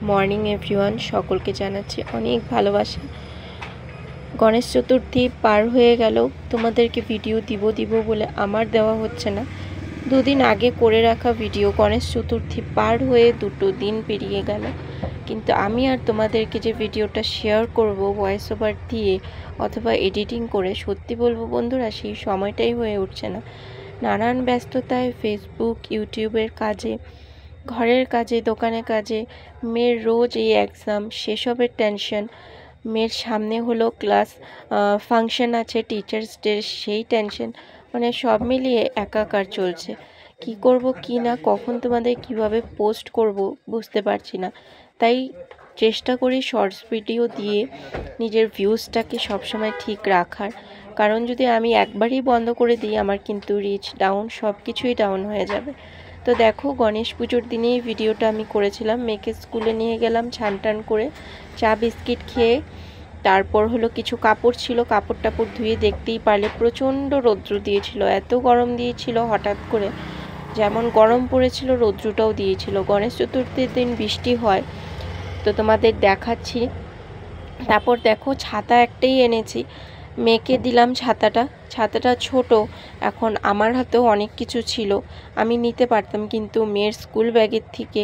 Morning everyone, সকলকে জানাচ্ছি অনেক ভালোবাসা। গণেশ চতুর্থী পার হয়ে গেল, তোমাদেরকে ভিডিও দিব বলে আমার দেওয়া হচ্ছে না। দুদিন আগে করে রাখা ভিডিও, গণেশ চতুর্থী পার হয়ে 2 দিন পেরিয়ে গেল, কিন্তু আমি আর তোমাদেরকে যে ভিডিওটা শেয়ার করব ভয়েস ওভার দিয়ে অথবা এডিটিং করে, সত্যি বলবো বন্ধুরা, সেই সময়টাই হয়ে উঠছে না। নানান ব্যস্ততায়, ফেসবুক ইউটিউবের কাজে, ঘরের কাজে, দোকানের কাজে, মেয়ের রোজ এই এক্সাম, সেসবের টেনশন, মেয়ের সামনে হলো ক্লাস ফাংশন আছে টিচার্স ডে, সেই টেনশন, মানে সব মিলিয়ে একাকার চলছে। কি করব কি না, কখন তোমাদের কিভাবে পোস্ট করব বুঝতে পারছি না। তাই চেষ্টা করি শর্টস ভিডিও দিয়ে নিজের ভিউজটাকে সবসময় ঠিক রাখার, কারণ যদি আমি একবারই বন্ধ করে দিই আমার কিন্তু রিচ ডাউন, সব কিছুই ডাউন হয়ে যাবে। তো দেখো, গণেশ পুজোর দিনেই ভিডিওটা আমি করেছিলাম। মেয়েকে স্কুলে নিয়ে গেলাম, ছান করে চা বিস্কিট খেয়ে, তারপর হলো কিছু কাপড় ছিল, কাপড় টাপড় ধুয়ে, দেখতেই পারলে প্রচণ্ড রৌদ্র দিয়েছিল, এত গরম দিয়েছিল হঠাৎ করে, যেমন গরম পড়েছিল রৌদ্রটাও দিয়েছিল। গণেশ চতুর্থীর দিন বৃষ্টি হয়, তো তোমাদের দেখাচ্ছি। তারপর দেখো, ছাতা একটাই এনেছি, মেয়েকে দিলাম ছাতাটা ছোট, এখন আমার হাতেও অনেক কিছু ছিল, আমি নিতে পারতাম, কিন্তু মেয়ের স্কুল ব্যাগের থেকে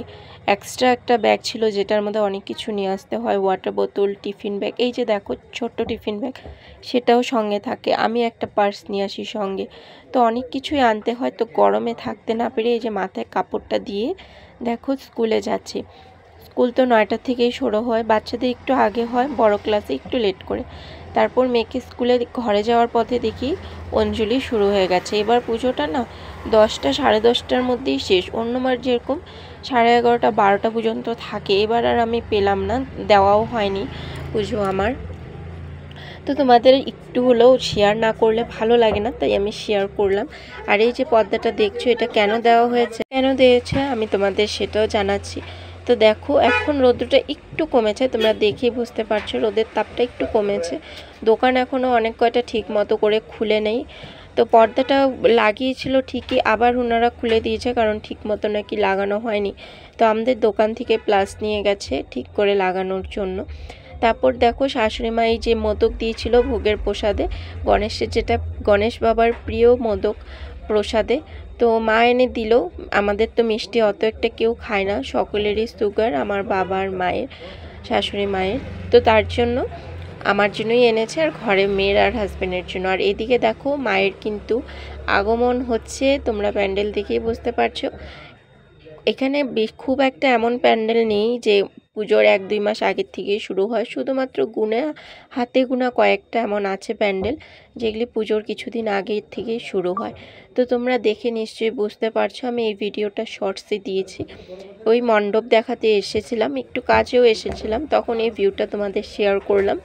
এক্সট্রা একটা ব্যাগ ছিল যেটার মধ্যে অনেক কিছু নিয়ে আসতে হয়, ওয়াটার বোতল, টিফিন ব্যাগ, এই যে দেখো ছোট্ট টিফিন ব্যাগ, সেটাও সঙ্গে থাকে। আমি একটা পার্স নিয়ে আসি সঙ্গে, তো অনেক কিছুই আনতে হয়। তো গরমে থাকতে না পেরে এই যে মাথায় কাপড়টা দিয়ে দেখো স্কুলে যাচ্ছি। স্কুল তো 9টা থেকেই শুরু হয়, বাচ্চাদের একটু আগে হয়, বড় ক্লাসে একটু লেট করে। তারপর মেয়েকে স্কুলে ঘরে যাওয়ার পথে দেখি অঞ্জলি শুরু হয়ে গেছে। এবার পুজোটা না 10টা, 10:30টার মধ্যেই শেষ। অন্যবার যেরকম 11:30, 12টা পর্যন্ত থাকে, এবার আর আমি পেলাম না, দেওয়াও হয়নি পুজো আমার। তো তোমাদের একটু হলেও শেয়ার না করলে ভালো লাগে না, তাই আমি শেয়ার করলাম। আর এই যে পর্দাটা দেখছো, এটা কেন দেওয়া হয়েছে, কেন দিয়েছে আমি তোমাদের সেটাও জানাচ্ছি। তো দেখো, এখন রোদ্রটা একটু কমেছে, তোমরা দেখেই বুঝতে পারছো রোদের তাপটা একটু কমেছে। দোকান এখনও অনেক কয়টা ঠিক মতো করে খুলে নেই, তো পর্দাটা লাগিয়েছিল ঠিকই, আবার ওনারা খুলে দিয়েছে, কারণ ঠিক মতো নাকি লাগানো হয়নি। তো আমাদের দোকান থেকে প্লাস নিয়ে গেছে ঠিক করে লাগানোর জন্য। তারপর দেখো, শাশুড়ি মা এই যে মোদক দিয়েছিল ভোগের প্রসাদে, গণেশের, যেটা গণেশ বাবার প্রিয় মোদক প্রসাদে, তো মা এনে দিল। আমাদের তো মিষ্টি অত একটা কেউ খায় না, সকলেরই সুগার, আমার বাবার, মায়ের, শাশুড়ি মায়ের, তো তার জন্য আমার জন্যই এনেছে, আর ঘরে মেয়ের আর হাজব্যান্ডের জন্য। আর এদিকে দেখো, মায়ের কিন্তু আগমন হচ্ছে, তোমরা প্যান্ডেল দেখেই বুঝতে পারছো। এখানে খুব একটা এমন প্যান্ডেল নেই যে পুজোর 1-2 মাস আগের থেকেই শুরু হয়, শুধুমাত্র হাতে গোনা কয়েকটা এমন আছে প্যান্ডেল, যেগুলি পুজোর কিছুদিন আগের থেকেই শুরু হয়। তো তোমরা দেখে নিশ্চয়ই বুঝতে পারছো, আমি এই ভিডিওটা শর্টসে দিয়েছি। ওই মণ্ডপ দেখাতে এসেছিলাম, একটু কাজেও এসেছিলাম, তখন এই ভিউটা তোমাদের শেয়ার করলাম।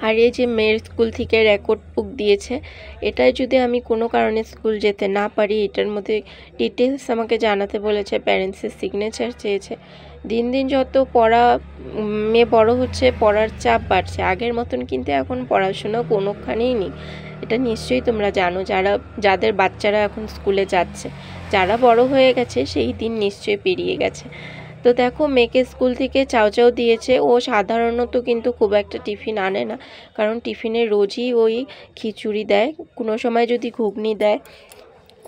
আর এই যে মেয়ের স্কুল থেকে রেকর্ড বুক দিয়েছে, এটাই যদি আমি কোনো কারণে স্কুল যেতে না পারি, এটার মধ্যে ডিটেলস আমাকে জানাতে বলেছে, প্যারেন্টসের সিগনেচার চেয়েছে। দিন দিন যত মেয়ে বড় হচ্ছে, পড়ার চাপ বাড়ছে, আগের মতন কিন্তু এখন পড়াশোনা কোনোখানেই নেই, এটা নিশ্চয়ই তোমরা জানো, যাদের বাচ্চারা এখন স্কুলে যাচ্ছে। যারা বড় হয়ে গেছে সেই দিন নিশ্চয়ই পেরিয়ে গেছে। তো দেখো, মেয়েকে স্কুল থেকে চাউ দিয়েছে। ও সাধারণত কিন্তু খুব একটা টিফিন আনে না, কারণ টিফিনে রোজই ওই খিচুড়ি দেয়, কোনো সময় যদি ঘুগনি দেয়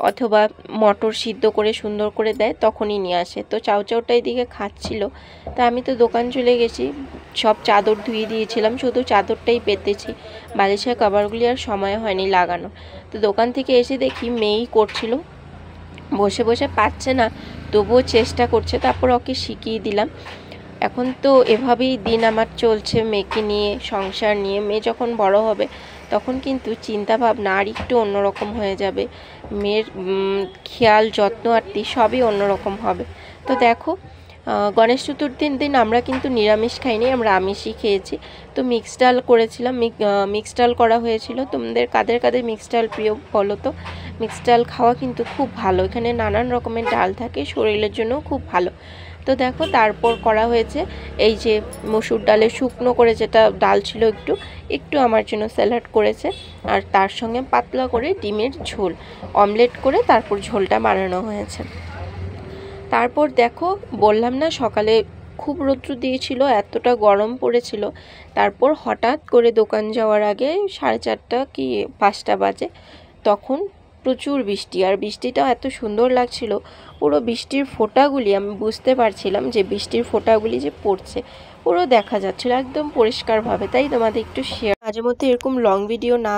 অথবা মটর সিদ্ধ করে সুন্দর করে দেয় তখনই নিয়ে আসে। তো চাউটা এদিকে খাচ্ছিল, তা আমি তো দোকান চলে গেছি, সব চাদর ধুয়ে দিয়েছিলাম, শুধু চাদরটাই পেতেছি, বালিশের কভারগুলি আর সময় হয়নি লাগানো। তো দোকান থেকে এসে দেখি মেয়েই করছিল, বসে বসে পাচ্ছে না, তবুও চেষ্টা করছে, তারপর ওকে শিখিয়ে দিলাম। এখন তো এভাবেই দিন আমার চলছে, মেয়েকে নিয়ে, সংসার নিয়ে। মেয়ে যখন বড় হবে তখন কিন্তু চিন্তা ভাবনা আর একটু অন্যরকম হয়ে যাবে, মেয়ের খেয়াল, যত্ন আরতি সবই অন্যরকম হবে। তো দেখো, গণেশ চতুর্থীর দিন আমরা কিন্তু নিরামিষ খাইনি, আমরা আমিষই খেয়েছি। তো মিক্সড ডাল করেছিলাম, মিক্সড ডাল করা হয়েছিল। তোমাদের কাদের কাদের মিক্সড ডাল প্রিয় বলো তো। মিক্সড ডাল খাওয়া কিন্তু খুব ভালো, এখানে নানান রকমের ডাল থাকে, শরীরের জন্য খুব ভালো। তো দেখো, তারপর করা হয়েছে এই যে মসুর ডালের শুকনো করে, যেটা ডাল ছিল একটু আমার জন্য স্যালাড করেছে, আর তার সঙ্গে পাতলা করে ডিমের ঝোল, অমলেট করে তারপর ঝোলটা বানানো হয়েছে। তারপর দেখো, বললাম না সকালে খুব রৌদ্র দিয়েছিল, এতটা গরম পড়েছিল। তারপর হঠাৎ করে দোকান যাওয়ার আগে 4:30 কি 5টা বাজে, তখন প্রচুর বৃষ্টি, আর বৃষ্টিটাও এত সুন্দর লাগছিল। পুরো বৃষ্টির ফোঁটাগুলি আমি বুঝতে পারছিলাম যে বৃষ্টির ফোঁটাগুলি যে পড়ছে, পুরো দেখা যাচ্ছিল একদম পরিষ্কারভাবে। তাই তোমাদের একটু শেয়ার, মাঝে মধ্যে এরকম লং ভিডিও না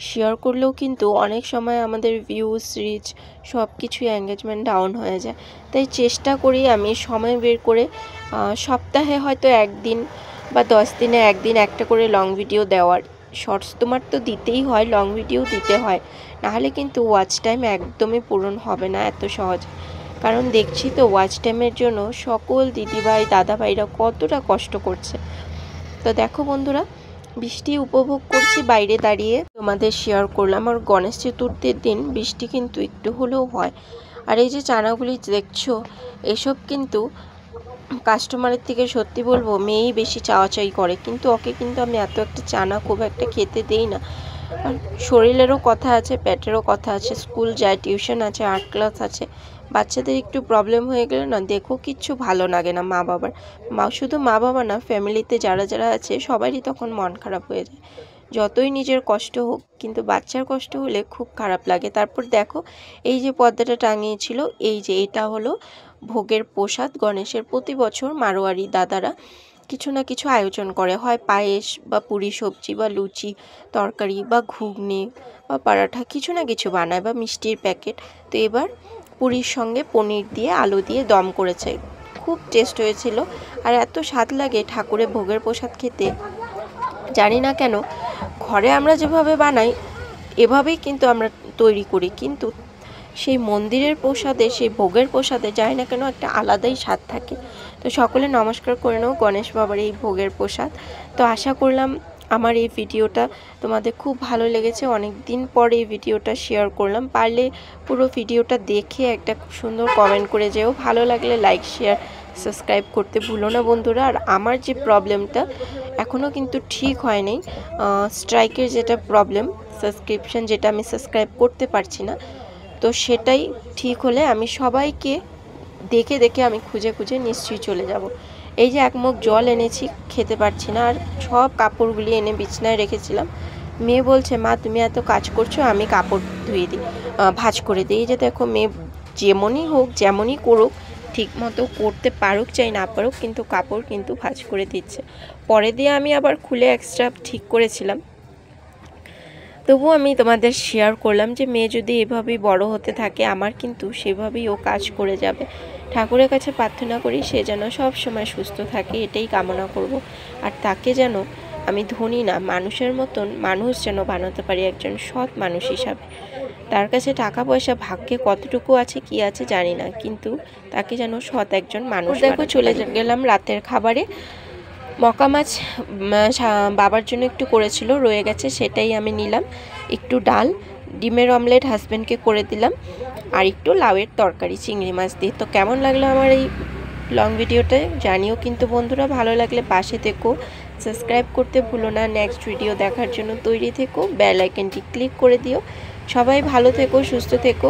শেয়ার করলেও কিন্তু অনেক সময় আমাদের ভিউজ, রিচ সব কিছুই এঙ্গেজমেন্ট ডাউন হয়ে যায়। তাই চেষ্টা করি আমি সময় বের করে সপ্তাহে হয়তো একদিন বা 10 দিনে একদিন একটা করে লং ভিডিও দেওয়ার। শর্টস তোমার তো দিতেই হয়, লং ভিডিও দিতে হয়, নাহলে কিন্তু ওয়াচ টাইম একদমই পূরণ হবে না এত সহজ। কারণ দেখছি তো ওয়াচ টাইমের জন্য সকল দিদিভাই দাদাভাইরা কতটা কষ্ট করছে। তো দেখো বন্ধুরা, বৃষ্টি উপভোগ করছি বাইরে দাঁড়িয়ে, তোমাদের শেয়ার করলাম। আর গণেশ চতুর্থীর দিন বৃষ্টি কিন্তু একটু হলেও হয়। আর এই যে চানাগুলি দেখছো, এসব কিন্তু কাস্টমারের থেকে সত্যি বলবো মেয়েই বেশি চাওয়াচাই করে, কিন্তু ওকে কিন্তু আমি এত একটা চানা খুব একটা খেতে দেই না। আর শরীরেরও কথা আছে, পেটেরও কথা আছে, স্কুল যায়, টিউশন আছে, আর্ট ক্লাস আছে। বাচ্চাদের একটু প্রবলেম হয়ে গেলে না দেখো কিচ্ছু ভালো লাগে না মা বাবার। শুধু মা বাবা না, ফ্যামিলিতে যারা যারা আছে সবারই তখন মন খারাপ হয়ে যায়। যতই নিজের কষ্ট হোক, কিন্তু বাচ্চার কষ্ট হলে খুব খারাপ লাগে। তারপর দেখো এই যে পর্দাটা টাঙিয়েছিল, এই যে এটা হলো ভোগের প্রসাদ গণেশের। প্রতি বছর মারোয়ারি দাদারা কিছু না কিছু আয়োজন করে, হয় পায়েস বা পুরি সবজি বা লুচি তরকারি বা ঘুগনি বা পরাঠা, কিছু না কিছু বানায়, বা মিষ্টির প্যাকেট। তো এবার পুরীর সঙ্গে পনির দিয়ে আলু দিয়ে দম করেছে, খুব টেস্ট হয়েছিল। আর এত স্বাদ লাগে ঠাকুরের ভোগের প্রসাদ খেতে। জানি না কেন ঘরে আমরা যেভাবে বানাই এভাবেই কিন্তু আমরা তৈরি করি, কিন্তু সেই মন্দিরের প্রসাদে, সেই ভোগের প্রসাদে জানি না কেন একটা আলাদাই স্বাদ থাকে। তো সকলে নমস্কার করে নাও গণেশ বাবার এই ভোগের প্রসাদ। তো আশা করলাম আমার এই ভিডিওটা তোমাদের খুব ভালো লেগেছে। অনেক দিন পর এই ভিডিওটা শেয়ার করলাম। পারলে পুরো ভিডিওটা দেখে একটা সুন্দর কমেন্ট করে যেও। ভালো লাগলে লাইক, শেয়ার, সাবস্ক্রাইব করতে ভুলো না বন্ধুরা। আর আমার যে প্রবলেমটা এখনও কিন্তু ঠিক হয়নি, স্ট্রাইকের যেটা প্রবলেম, সাবস্ক্রিপশন যেটা আমি সাবস্ক্রাইব করতে পারছি না, তো সেটাই ঠিক হলে আমি সবাইকে দেখে দেখে আমি খুঁজে খুঁজে নিশ্চয়ই চলে যাব। এই যে এক মুখ জল এনেছি, খেতে পারছি না, আর সব কাপড়গুলি এনে বিছনায় রেখেছিলাম। মেয়ে বলছে, মা তুমি এত কাজ করছো, আমি কাপড় ধুয়ে দিই, ভাঁজ করে দিই। এই যে দেখো, মেয়ে যেমনই হোক যেমনই করুক, ঠিক মতো করতে পারুক চাই না পারুক, কিন্তু কাপড় কিন্তু ভাঁজ করে দিচ্ছে। পরে দিয়ে আমি আবার খুলে এক্সট্রা ঠিক করেছিলাম। তবুও আমি তোমাদের শেয়ার করলাম যে মেয়ে যদি এভাবেই বড় হতে থাকে, আমার কিন্তু সেভাবেই ও কাজ করে যাবে। ঠাকুরের কাছে প্রার্থনা করি সে যেন সব সময় সুস্থ থাকে, এটাই কামনা করব। আর তাকে যেন আমি ধনী না, মানুষের মতন মানুষ যেন বানাতে পারি, একজন সৎ মানুষ হিসাবে। তার কাছে টাকা পয়সা ভাগ্যে কতটুকু আছে কি আছে জানি না, কিন্তু তাকে যেন সৎ একজন মানুষ। দেখো চলে গেলাম রাতের খাবারে। মকা মাছ বাবার জন্য একটু করেছিল, রয়ে গেছে, সেটাই আমি নিলাম। একটু ডাল, ডিমের অমলেট হাজব্যান্ডকে করে দিলাম, আর একটু লাউয়ের তরকারি চিংড়ি মাছ দিয়ে। তো কেমন লাগলো আমার এই লং ভিডিওটা জানিও কিন্তু বন্ধুরা। ভালো লাগলে পাশে থেকো, সাবস্ক্রাইব করতে ভুলো না। নেক্সট ভিডিও দেখার জন্য তৈরি থেকো, বেল আইকনটি ক্লিক করে দিও। সবাই ভালো থেকো, সুস্থ থেকো।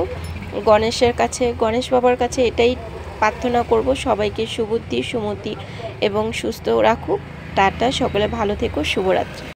গণেশের কাছে, গণেশ বাবার কাছে এটাই প্রার্থনা করব, সবাইকে সুবুদ্ধি, সুমতি এবং সুস্থ রাখুক। টাটা, সকলে ভালো থেকো, শুভরাত্রি।